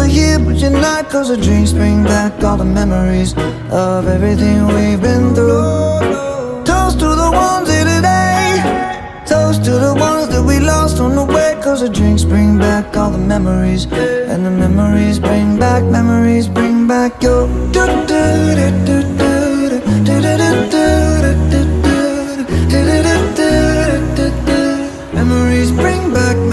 we're here, but you're not. Cause the drinks bring back all the memories of everything we've been through. Toast to the ones here today. Toast to the ones that we lost on the way. Cause the drinks bring back all the memories, and the memories bring back your memories bring back